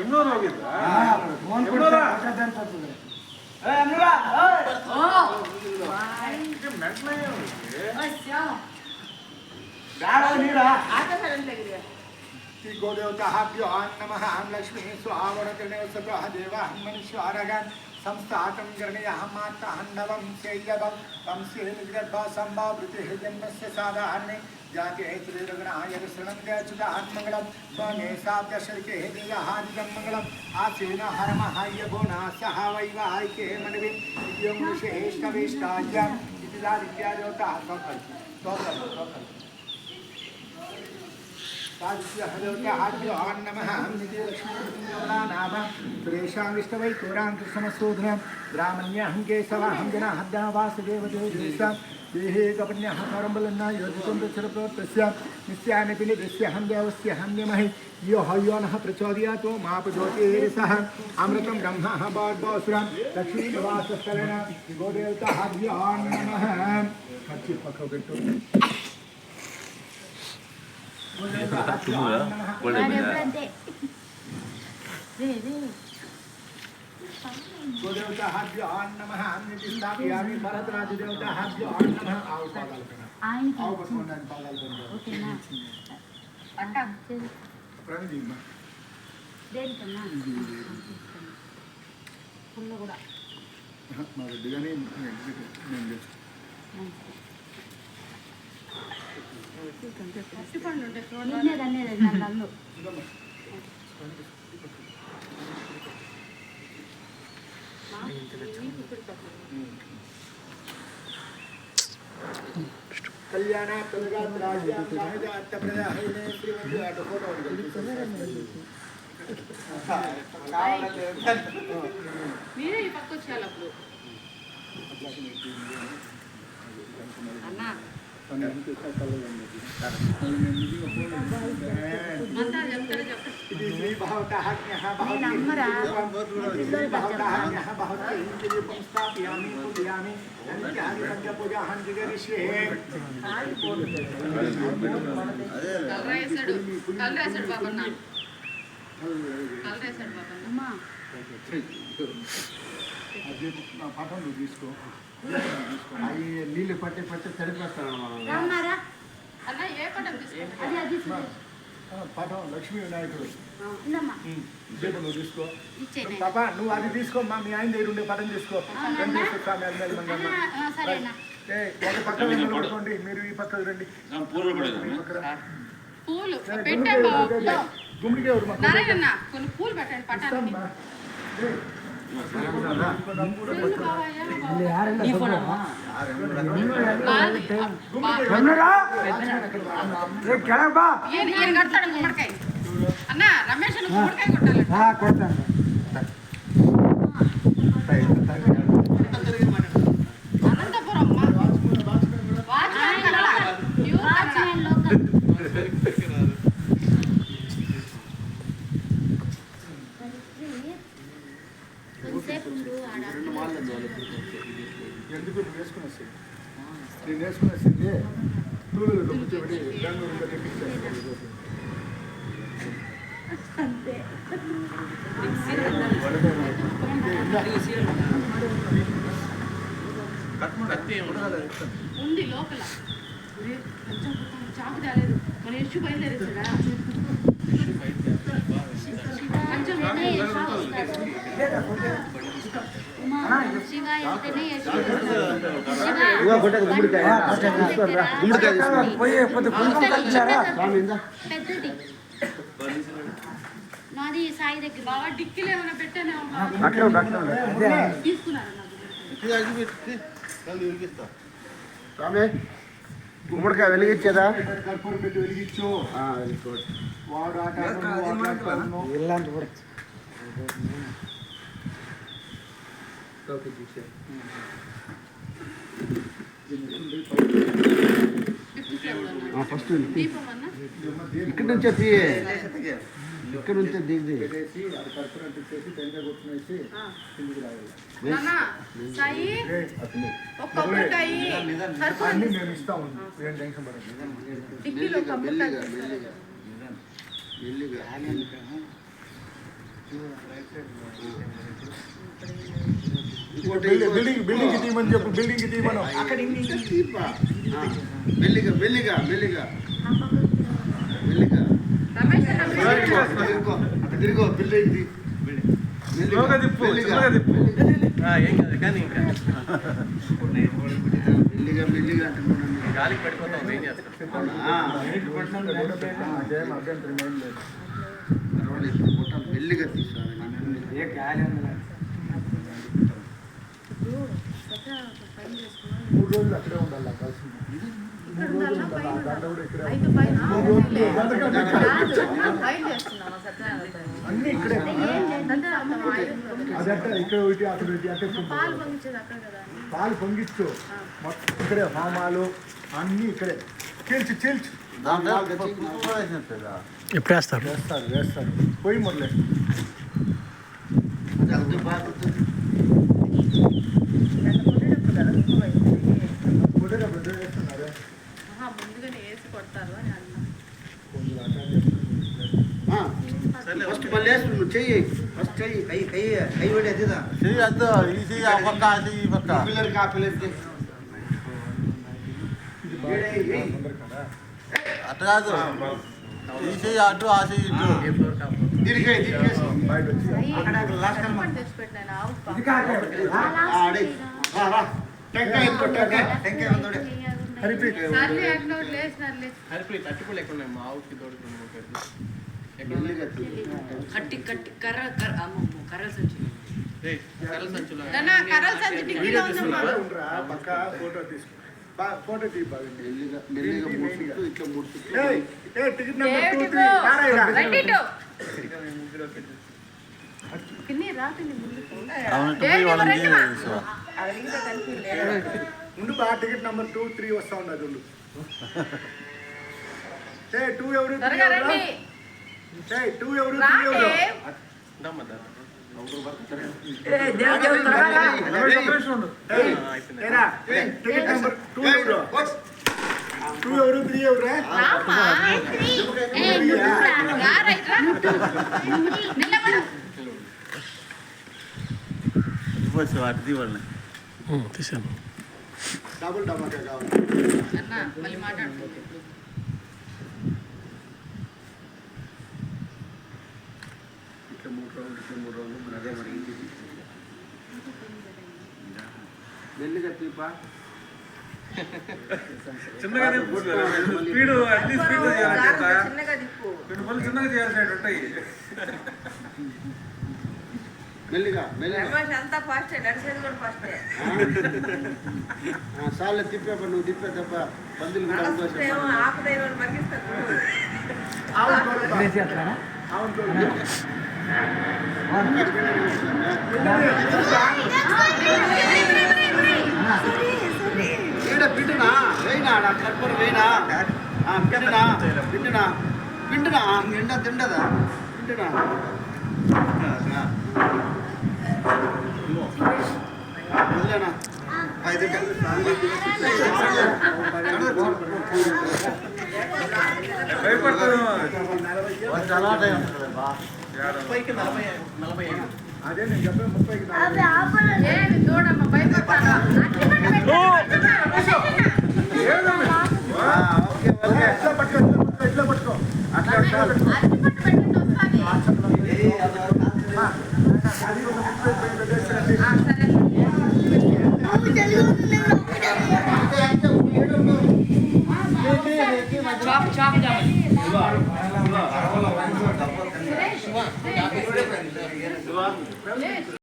ಎಮ್ನೂರು ಹೋಗಿದ್ದ गोदेवताभ्यो नमः हम लक्ष्मी स्वावरतिर्णय सतः देवा मनुष्यारगन् संस्थातं गणेयः माता हन्नवं सेयवं वंशे निगर्भा संभावृतिः जन्मस्य साधारणे जाते श्रीरगणाय शरणं च्युतात्मङ्गलं स्वामे साब्दशर्के देयाहादिदं मङ्गलम् आसेन हरमहाय गुणा सह वैवाहिके मनवे इत्यं विशेषवेष्टाय इति लादित्यादेवता नमः सुरेशां विष्णवै तोराङ्कृष्णमसूधनं ब्राह्मण्याहं केशवाहं जनाहद्दा वासुदेवदेवदेशां देहे कपन्याः परम्बलन्ना योजितं प्रचरप्रवर्तस्य नित्यानिपि निदृश्यहं देवस्यहं यमहि यो हयोनः प्रचोदयातो मापज्योतिरेसः अमृतं ब्रह्मः बाड्बासुरं लक्ष्मीनिवासस्थलेन गोदेवताभ्यो नमः गोदेवताभ्यो नमः स्थापयामि भरतराजदेवताभ्यो नमः आओ पादाल करना आओ बसवंडन पादाल करना ఓకేనా అంట ప్రణదీమ దేనికన్నా పుల్ల కూడా మా రెడ్డిగానే నేను కళ్యాణ మీరే ఈ పక్క వచ్చేయాలి అప్పుడు అన్నా కలరేసాడు బాబన్న పాఠం నువ్వు తీసుకో అవి నీళ్ళు పట్టి పట్టి తడిపేస్తాను అన్న ఏ పటం పాఠం లక్ష్మీ వినాయకుడు నువ్వు తీసుకో పాప నువ్వు అది తీసుకోమ్మా మీ ఆయన దగ్గర ఉండే పటం తీసుకో ఒక పక్క నిలబడుకోండి మీరు ఈ పక్క రండి పూలు గుమ్మిడికి ఎవరు నారాయణ కొన్ని పూలు పెట్టండి పటాన్ని కడతాడు గుమ్మడికాయ అన్న రమేష్ గుమ్మడికాయ కొట్టాలి అనంతపురం ఎందుకు వేసుకుని వస్తుంది నేను వేసుకుని వస్తుంది కూలీలో కూర్చోబెట్టి బెంగళూరులో తెప్పించాను ఉంది లోపల చాకు తేలేదు మన యశు బయలుదేరేసాడా నాది సాయి దగ్గర బాగా డిక్కీలు ఏమైనా పెట్టానే తీసుకున్నారా గుమ్మడికాయ వెలిగించేదా కర్పూరం పెట్టి వెలిగించు వాడు ఇలాంటి కూడా ఫస్ట్ ఇక్కడ నుంచి ఇక్కడ నుంచి దిగి మేము ఇస్తాము టెన్షన్ పడండి బిల్డింగ్ తీయమని చెప్పు, బిల్డింగ్ తీయమను. అక్కడ మెల్లిగా మెల్లిగా మెల్లిగా మెల్లిగా రమేష్ తిరిగో బిల్డింగ్ ఏం కాదు కానీ ఇంకా మెల్లిగా మెల్లిగా గాలికి పడిపోతాం ఏం చేస్తాం. మెల్లిగా తీసుకోవాలి. మూడు రోజులు అక్కడే ఉండాలి కలిసి. 3 రోజులు ఉండాలి. దండ కూడా ఇక్కడే అయితే ఉండాలి. పైన 3 రోజులు ఫైన్ చేస్తున్నావా సత్యనారాయణ? అన్ని ఇక్కడే. అంటే అమ్మ ఆయిల్ అది అట్ట ఇక్కడ ఒకటి అక్కడ ఒకటి అట్టే పాలు పంపించేది అక్కడ కదా. పాలు పొంగిచ్చు మొత్తం ఇక్కడే హోమాలు అన్నీ ఇక్కడే. చీల్చు చీల్చు ఎప్పుడు వేస్తారు? వేస్తారు పోయి మొదలే. వేస్తున్నారు ముందుగానే వేసి కొడతారు అని అన్నా. ఫస్ట్ మళ్ళీ వేస్తున్నాడు చెయ్యి ఫస్ట్ చెయ్యి కై పడేది ఈ పక్క పిల్లలకి ఆ పిల్లలకి అట్లా కాదు ఈ చెయ్యి అటు ఆ చెయ్యి ఇటు ఏ ఫ్లోర్ కాపు తిరిగే తిరిగేసి బయట వచ్చి చెప్పండి తెచ్చిపెట్టినాను ఆవు టెంకాయ ఎత్తుకో టెంకాయ ఉందోడే రిపీట్. సర్లే ఎక్కడో లేచినారులే. హరిప్రీత్ అట్టుకోలు ఎక్కడ ఉన్నాయి మా ఆవుకి తోడుకుని మెల్లిగా కట్టి కట్టి కర్ర సంచి కర్రల సంచులో నాన్న, కర్రల సంచి టిక్కీలో ఉందమ్మా. ఉండరా, పక్క ఫోటో తీసుకో. ఫోటో తీ బాగా. మెల్లిగా మెల్లిగా మూడు చుట్టూ ఇట్లా మూడు చుట్టూ ఏయ్, టికెట్ నెంబర్ 2, ఏమిటి 3 పో? నారాయణ. రండి ఇటు. కిన్ని రాకండి ముందుకు. ముందు బాగా టికెట్ నెంబర్ 2, 3 వస్తా ఉన్నది ఉండు. 2 ఎవరు 3 త్వరగా ఎవరు? రండి. 2 ఎవరు 3 ఎవరు? రాండి. ఏరా, టికెట్ నెంబర్ 2 ఎవరు? 2 ఎవరు 3 ఎవరు? రామ్మా. రా, రైట్ రా. నిలబడు. తీసాను. డబుల్ టమాటా కావాలి. అన్న మళ్ళీ మాట్లాడుతుంది. ఇట్లా 3 రౌండ్లు ఇట్లా 3 రౌండ్లు మరి అదే మరి ఇంటికి మెల్లిగా తీపా చిన్నగా స్పీడ్ అన్ని స్పీడ్ చిన్నగా దిప్పు. చిన్నగా చేయాల్సి ఉంటాయి. మెల్లిగా మెల్లిగా అంతా ఫాస్ట్ నడిచేది కూడా ఫాస్ట్. సార్లు తిప్పా నువ్వు తిప్పే తప్ప పందులు కూడా అవకాశం ఆపదైన మరిగిస్తారు. ఆవును కూడా. ఆవును కూడా. పిండునా వేయినా కట్టుకొని వేయినా పిండునా పిండునా పిండునా ఎండ తిండదా పిండునా వదిలేనా అదే నేను చెప్పాను 30కి ఏమి చూడమ్మా భయపడతాను. ఓకే ఓకే ఎట్లా పట్టుకో ఎట్లా పట్టుకో అట్లా చాలు. అరటిపట్టు పెట్టండి వస్తుంది. అది ఒక 30 పెట్టేసి సరే. Chop chop